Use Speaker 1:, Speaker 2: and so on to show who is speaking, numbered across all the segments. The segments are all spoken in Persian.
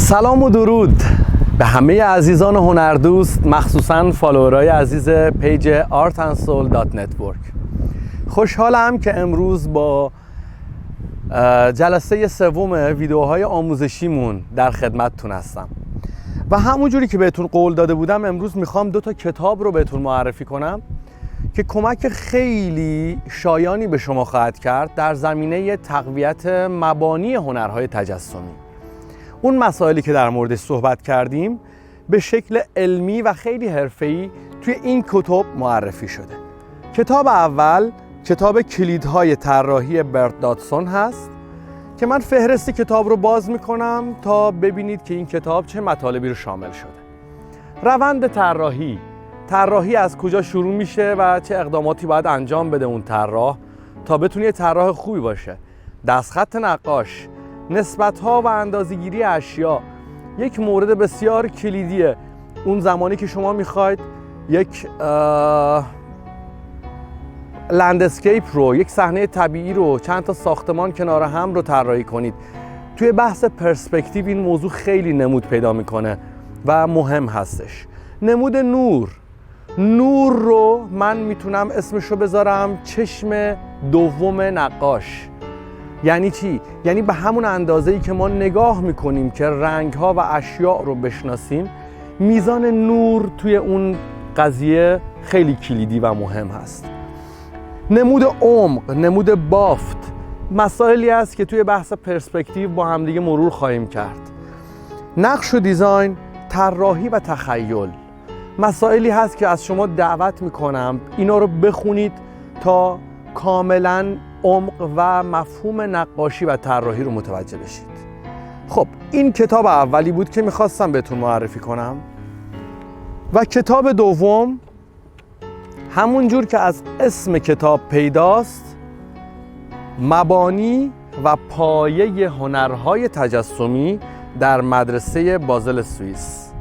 Speaker 1: سلام و درود به همه عزیزان هنردوست، مخصوصاً فالوورای عزیز پیج artandsoul.network. خوشحالم که امروز با جلسه سوم ویدیوهای آموزشیمون در خدمتتون هستم و همونجوری که بهتون قول داده بودم امروز میخوام 2 کتاب رو بهتون معرفی کنم که کمک خیلی شایانی به شما خواهد کرد در زمینه تقویت مبانی هنرهای تجسمی. اون مسائلی که در موردش صحبت کردیم به شکل علمی و خیلی حرفه‌ای توی این کتب معرفی شده. کتاب اول کتاب کلیدهای طراحی برت داتسون هست که من فهرست کتاب رو باز میکنم تا ببینید که این کتاب چه مطالبی رو شامل شده. روند طراحی از کجا شروع میشه و چه اقداماتی باید انجام بده اون طراح تا بتونه یه طراح خوبی باشه. دستخط نقاش، نسبت‌ها و اندازه‌گیری اشیا یک مورد بسیار کلیدیه. اون زمانی که شما میخواید یک لندسکیپ رو، یک صحنه طبیعی رو، چند تا ساختمان کنار هم رو طراحی کنید، توی بحث پرسپکتیو این موضوع خیلی نمود پیدا میکنه و مهم هستش. نمود نور رو من میتونم اسمش رو بذارم چشم دوم نقاش. یعنی چی؟ یعنی به همون اندازه‌ای که ما نگاه میکنیم که رنگ‌ها و اشیاء رو بشناسیم، میزان نور توی اون قضیه خیلی کلیدی و مهم هست. نمود عمق، نمود بافت، مسائلی است که توی بحث پرسپکتیو با همدیگه مرور خواهیم کرد. نقش و دیزاین، طراحی و تخیل، مسائلی هست که از شما دعوت میکنم اینا رو بخونید تا کاملاً عمق و مفهوم نقاشی و طراحی رو متوجه بشید. خب این کتاب اولی بود که میخواستم بهتون معرفی کنم و کتاب دوم همون جور که از اسم کتاب پیداست، مبانی و پایه هنرهای تجسمی در مدرسه بازل سوئیس.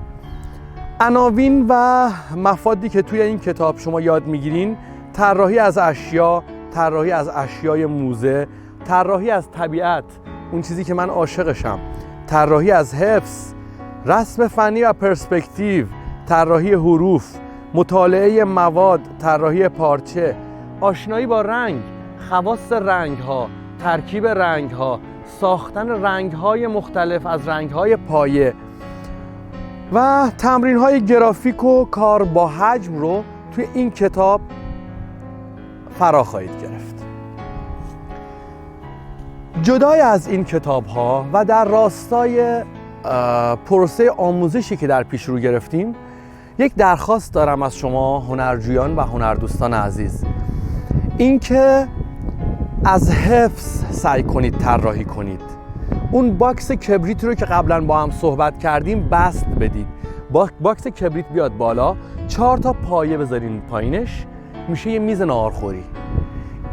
Speaker 1: عناوین و مفادی که توی این کتاب شما یاد میگیرین: طراحی از اشیا، طراحی از اشیای موزه، طراحی از طبیعت، اون چیزی که من عاشقشم، طراحی از حفظ، رسم فنی و پرسپکتیو، طراحی حروف، مطالعه مواد، طراحی پارچه، آشنایی با رنگ، خواص رنگ‌ها، ترکیب رنگ‌ها، ساختن رنگ‌های مختلف از رنگ‌های پایه و تمرین‌های گرافیک و کار با حجم رو توی این کتاب فرا خواهید گرفت. جدای از این کتاب ها و در راستای پروسه آموزشی که در پیش رو گرفتیم، یک درخواست دارم از شما هنرجویان و هنردوستان عزیز، اینکه از حفظ سعی کنید طراحی کنید. اون باکس کبریت رو که قبلا با هم صحبت کردیم بست بدید. باکس کبریت بیاد بالا، 4 تا پایه بذارین پایینش، میشه یه میز ناهارخوری.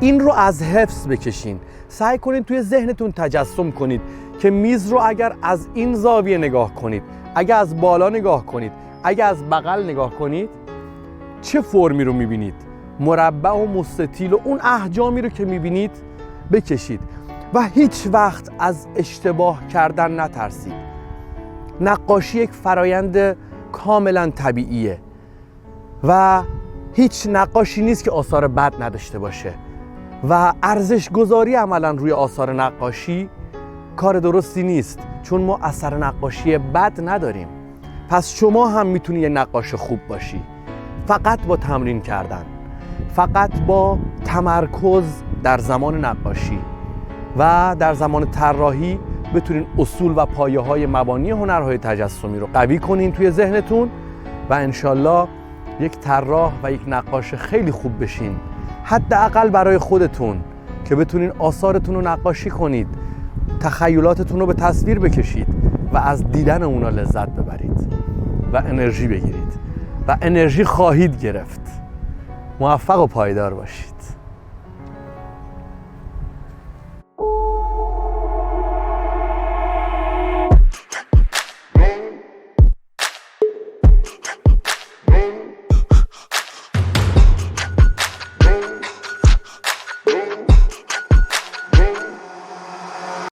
Speaker 1: این رو از حفظ بکشین. سعی کنید توی ذهنتون تجسم کنید که میز رو اگر از این زاویه نگاه کنید، اگر از بالا نگاه کنید، اگر از بغل نگاه کنید، چه فرمی رو میبینید؟ مربع و مستطیل و اون احجامی رو که میبینید بکشید و هیچ وقت از اشتباه کردن نترسید. نقاشی یک فرایند کاملا طبیعیه و هیچ نقاشی نیست که آثار بد نداشته باشه و ارزش گذاری عملا روی آثار نقاشی کار درستی نیست، چون ما اثر نقاشی بد نداریم. پس شما هم میتونی یه نقاش خوب باشی، فقط با تمرین کردن، فقط با تمرکز در زمان نقاشی و در زمان طراحی بتونین اصول و پایه های مبانی هنرهای تجسمی رو قوی کنین توی ذهنتون و انشالله یک طراح و یک نقاش خیلی خوب بشین، حداقل برای خودتون، که بتونین آثارتون رو نقاشی کنید، تخیلاتتون رو به تصویر بکشید و از دیدن اونا لذت ببرید و انرژی بگیرید و انرژی خواهید گرفت. موفق و پایدار باشید.